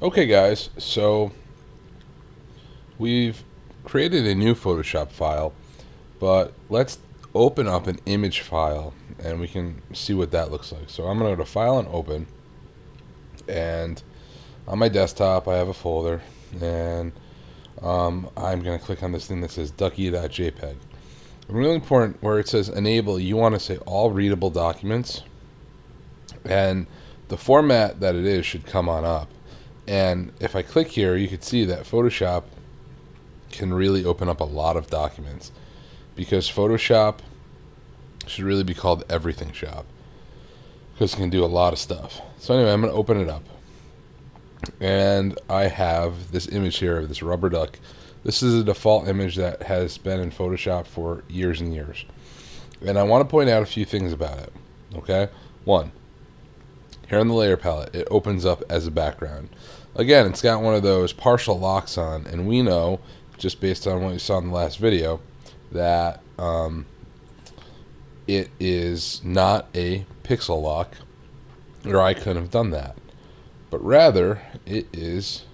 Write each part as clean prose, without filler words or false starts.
Okay, guys, so we've created a new Photoshop file, but let's open up an image file and we can see what that looks like. So I'm going to go to File and Open, and on my desktop I have a folder, and I'm going to click on this thing that says ducky.jpg. Really important where it says Enable, you want to say All Readable Documents, and the format that it is should come on up. And if I click here, you can see that Photoshop can really open up a lot of documents, because Photoshop should really be called Everything Shop because it can do a lot of stuff. So anyway, I'm going to open it up, and I have this image here of this rubber duck. This is a default image that has been in Photoshop for years and years, and I want to point out a few things about it. Okay, one, here on the layer palette, it opens up as a background. Again, it's got one of those partial locks on, and we know, just based on what you saw in the last video, that it is not a pixel lock, or I couldn't have done that, but rather it is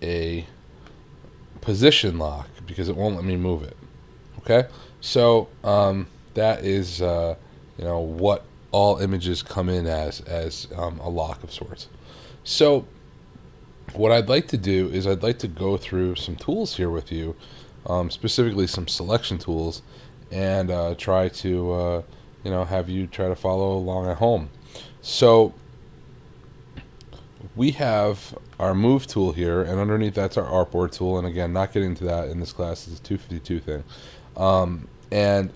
a position lock because it won't let me move it. Okay, so that is what all images come in as a lock of sorts. So what I'd like to do is I'd like to go through some tools here with you, specifically some selection tools, and try to have you try to follow along at home. So we have our move tool here, and underneath that's our artboard tool. And again, not getting into that in this class, it's a 252 thing. And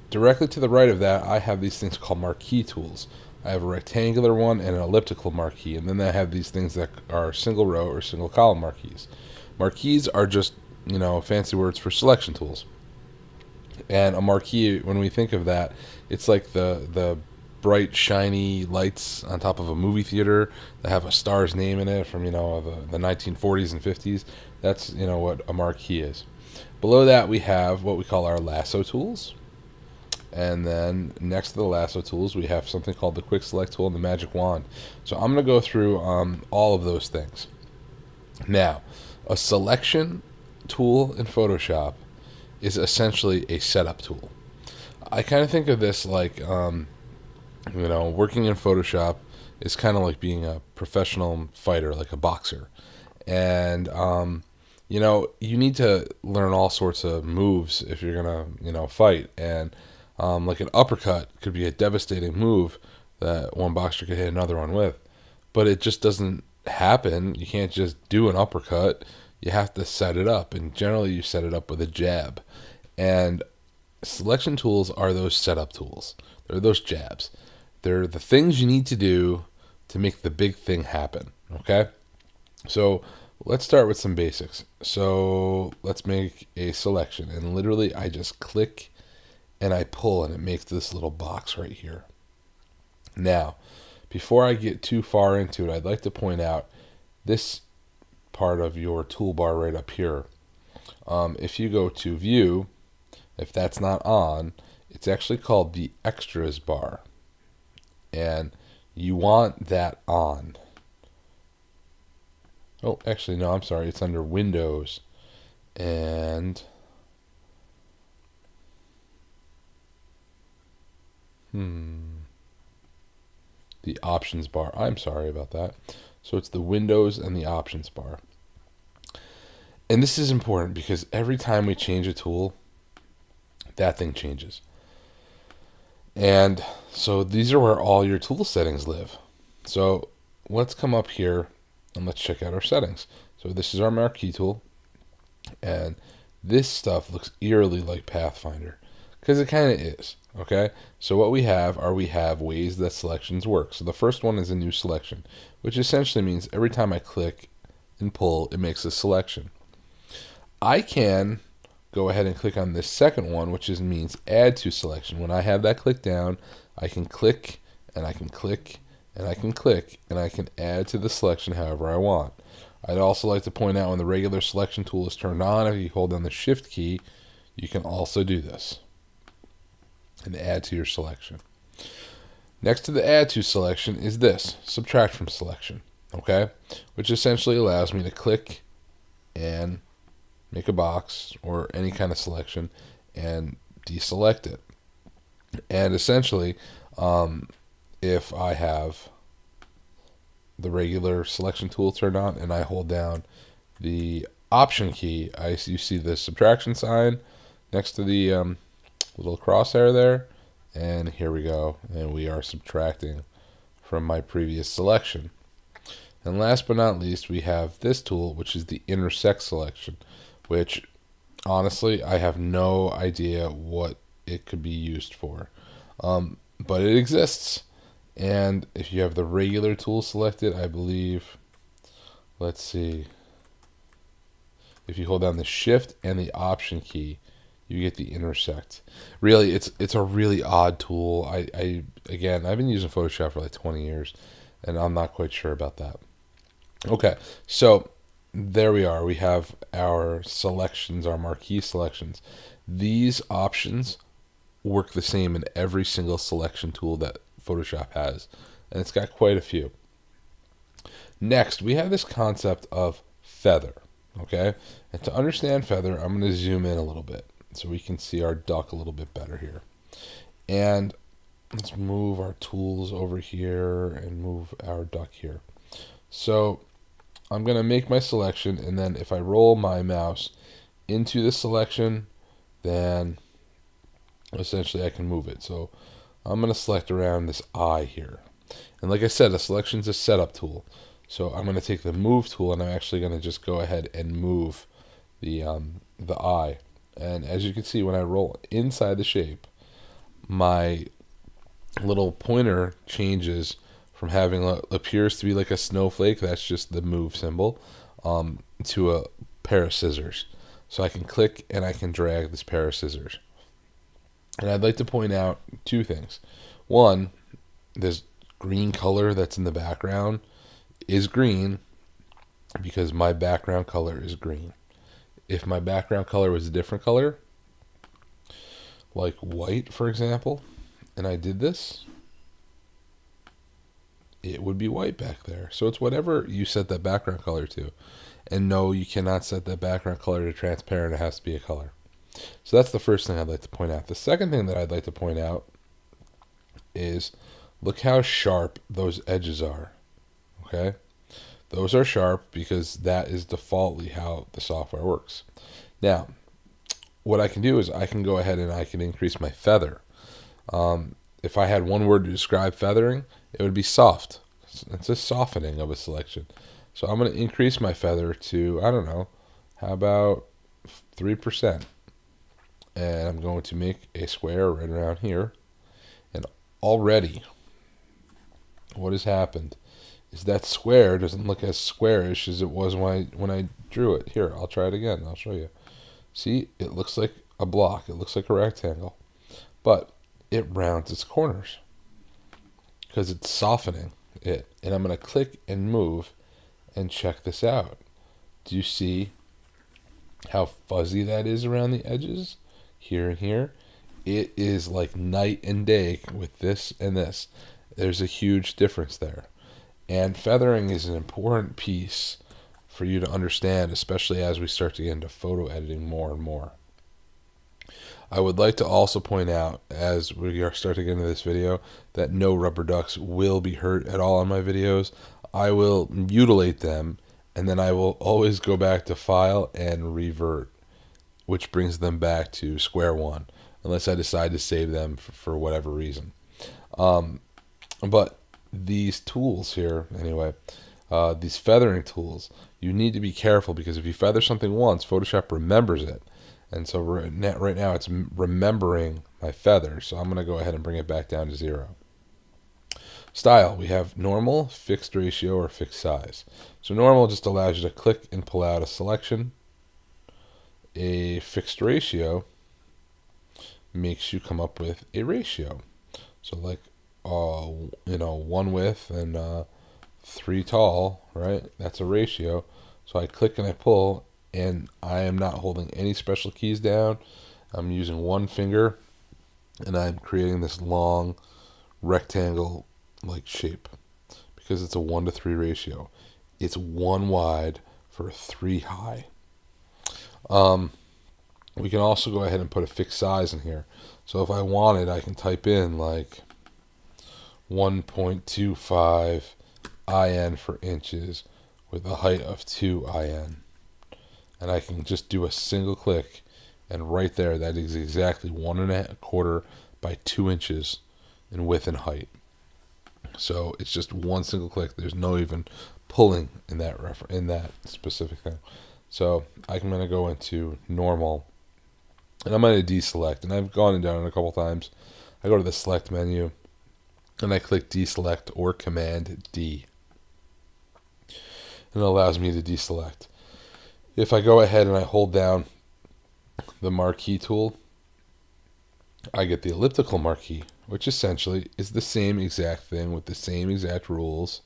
directly to the right of that, I have these things called marquee tools. I have a rectangular one and an elliptical marquee, and then I have these things that are single row or single column marquees. Marquees are just fancy words for selection tools. And a marquee, when we think of that, it's like the bright, shiny lights on top of a movie theater that have a star's name in it from the 1940s and 50s. That's what a marquee is. Below that, we have what we call our lasso tools. And then next to the lasso tools, we have something called the quick select tool and the magic wand. So I'm going to go through all of those things. Now, a selection tool in Photoshop is essentially a setup tool. I kind of think of this like, working in Photoshop is kind of like being a professional fighter, like a boxer. And, you need to learn all sorts of moves if you're going to, fight. And like an uppercut could be a devastating move that one boxer could hit another one with, but it just doesn't happen. You can't just do an uppercut. You have to set it up, and generally you set it up with a jab. And selection tools are those setup tools. They're those jabs. They're the things you need to do to make the big thing happen. Okay? So let's start with some basics. So let's make a selection, and literally I just click and I pull, and it makes this little box right here. Now, before I get too far into it, I'd like to point out this part of your toolbar right up here. If you go to View, if that's not on, it's actually called the Extras bar, and you want that on. Oh, actually, no, I'm sorry. It's under Windows, and the options bar. I'm sorry about that. So it's the Windows and the options bar. And this is important because every time we change a tool, that thing changes. And so these are where all your tool settings live. So let's come up here and let's check out our settings. So this is our marquee tool, and this stuff looks eerily like Pathfinder because it kind of is. Okay, so what we have ways that selections work. So the first one is a new selection, which essentially means every time I click and pull, it makes a selection. I can go ahead and click on this second one, which means add to selection. When I have that click down, I can click and I can click and I can click and I can add to the selection however I want. I'd also like to point out when the regular selection tool is turned on, if you hold down the shift key, you can also do this and add to your selection. Next to the add to selection is this, subtract from selection, okay? Which essentially allows me to click and make a box or any kind of selection and deselect it. And essentially, if I have the regular selection tool turned on and I hold down the option key, you see the subtraction sign next to the little crosshair there, and here we go, and we are subtracting from my previous selection. And last but not least, we have this tool, which is the intersect selection, which honestly I have no idea what it could be used for, but it exists. And if you have the regular tool selected, I believe, let's see, if you hold down the shift and the option key, you get the intersect. Really, it's a really odd tool. Again, I've been using Photoshop for like 20 years, and I'm not quite sure about that. Okay, so there we are. We have our selections, our marquee selections. These options work the same in every single selection tool that Photoshop has, and it's got quite a few. Next, we have this concept of feather, okay? And to understand feather, I'm going to zoom in a little bit so we can see our duck a little bit better here. And let's move our tools over here and move our duck here. So I'm going to make my selection, and then if I roll my mouse into the selection, then essentially I can move it. So I'm going to select around this eye here. And like I said, the selection is a setup tool. So I'm going to take the move tool, and I'm actually going to just go ahead and move the eye. And as you can see, when I roll inside the shape, my little pointer changes from having what appears to be like a snowflake, that's just the move symbol, to a pair of scissors. So I can click and I can drag this pair of scissors. And I'd like to point out two things. One, this green color that's in the background is green because my background color is green. If my background color was a different color, like white, for example, and I did this, it would be white back there. So it's whatever you set that background color to. And no, you cannot set that background color to transparent. It has to be a color. So that's the first thing I'd like to point out. The second thing that I'd like to point out is look how sharp those edges are. Okay? Those are sharp because that is defaultly how the software works. Now, what I can do is I can go ahead and I can increase my feather. If I had one word to describe feathering, it would be soft. It's a softening of a selection. So I'm going to increase my feather to, I don't know, how about 3%? And I'm going to make a square right around here. And already, what has happened is that square doesn't look as squarish as it was when I drew it. Here, I'll try it again. I'll show you. See, it looks like a block. It looks like a rectangle. But it rounds its corners because it's softening it. And I'm going to click and move and check this out. Do you see how fuzzy that is around the edges? Here and here. It is like night and day with this and this. There's a huge difference there. And feathering is an important piece for you to understand, especially as we start to get into photo editing more and more. I would like to also point out, as we are starting to get into this video, that no rubber ducks will be hurt at all on my videos. I will mutilate them, and then I will always go back to File and Revert, which brings them back to square one, unless I decide to save them for whatever reason. But these tools here, anyway, these feathering tools, you need to be careful because if you feather something once, Photoshop remembers it. And so right now it's remembering my feather. So I'm going to go ahead and bring it back down to 0. Style, we have normal, fixed ratio, or fixed size. So normal just allows you to click and pull out a selection. A fixed ratio makes you come up with a ratio. So like, 1 width and 3 tall, right? That's a ratio. So I click and I pull, and I am not holding any special keys down. I'm using one finger, and I'm creating this long rectangle like shape because it's a 1 to 3 ratio. It's 1 wide for 3 high. We can also go ahead and put a fixed size in here. So if I wanted, I can type in like 1.25 IN for inches with a height of 2 IN. And I can just do a single click, and right there, that is exactly 1.25 by 2 inches in width and height. So it's just one single click. There's no even pulling in that specific thing. So I'm going to go into normal, and I'm going to deselect. And I've gone and done it a couple times. I go to the select menu, and I click deselect or Command D, and it allows me to deselect. If I go ahead and I hold down the marquee tool, I get the elliptical marquee, which essentially is the same exact thing with the same exact rules,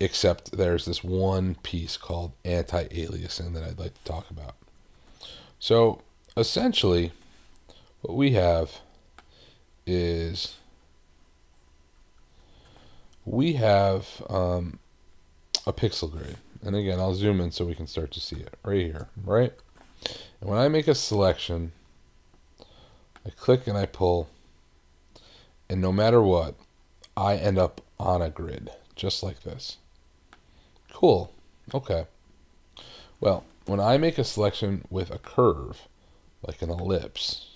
except there's this one piece called anti-aliasing that I'd like to talk about. So essentially, what we have is we have a pixel grid. And again, I'll zoom in so we can start to see it right here, right? And when I make a selection, I click and I pull, and no matter what, I end up on a grid, just like this. Cool. Okay. Well, when I make a selection with a curve, like an ellipse,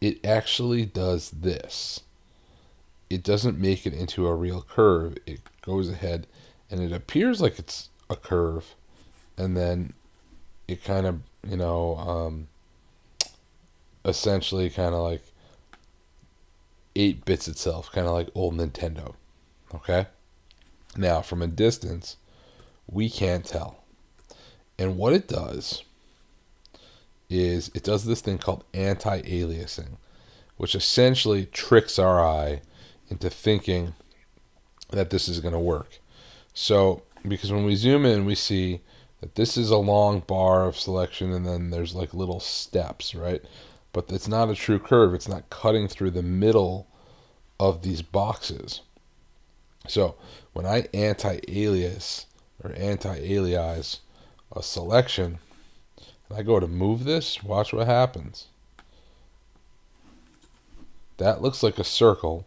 it actually does this. It doesn't make it into a real curve. It goes ahead and it appears like it's a curve, and then it kind of, essentially kind of like 8 bits itself, kind of like old Nintendo. Okay? Now, from a distance, we can't tell. And what it does is it does this thing called anti-aliasing, which essentially tricks our eye into thinking that this is going to work. So, because when we zoom in, we see that this is a long bar of selection, and then there's like little steps, right? But it's not a true curve. It's not cutting through the middle of these boxes. So when I anti-alias or anti-alias a selection, and I go to move this, watch what happens. That looks like a circle,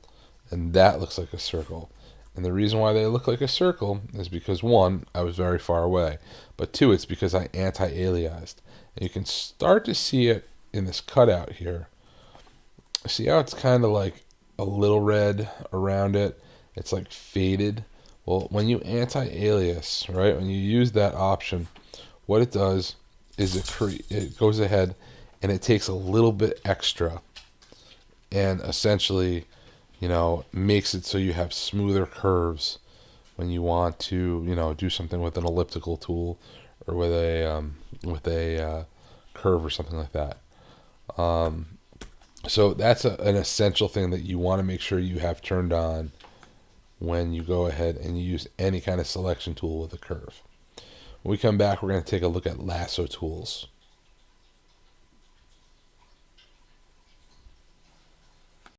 and that looks like a circle. And the reason why they look like a circle is because, one, I was very far away, but two, it's because I anti-aliased. And you can start to see it in this cutout here. See how it's kind of like a little red around it? It's like faded. Well, when you anti-alias, right, when you use that option, what it does is it goes ahead and it takes a little bit extra and essentially, makes it so you have smoother curves when you want to, do something with an elliptical tool or with a curve or something like that. So that's an essential thing that you want to make sure you have turned on when you go ahead and you use any kind of selection tool with a curve. When we come back, we're going to take a look at lasso tools.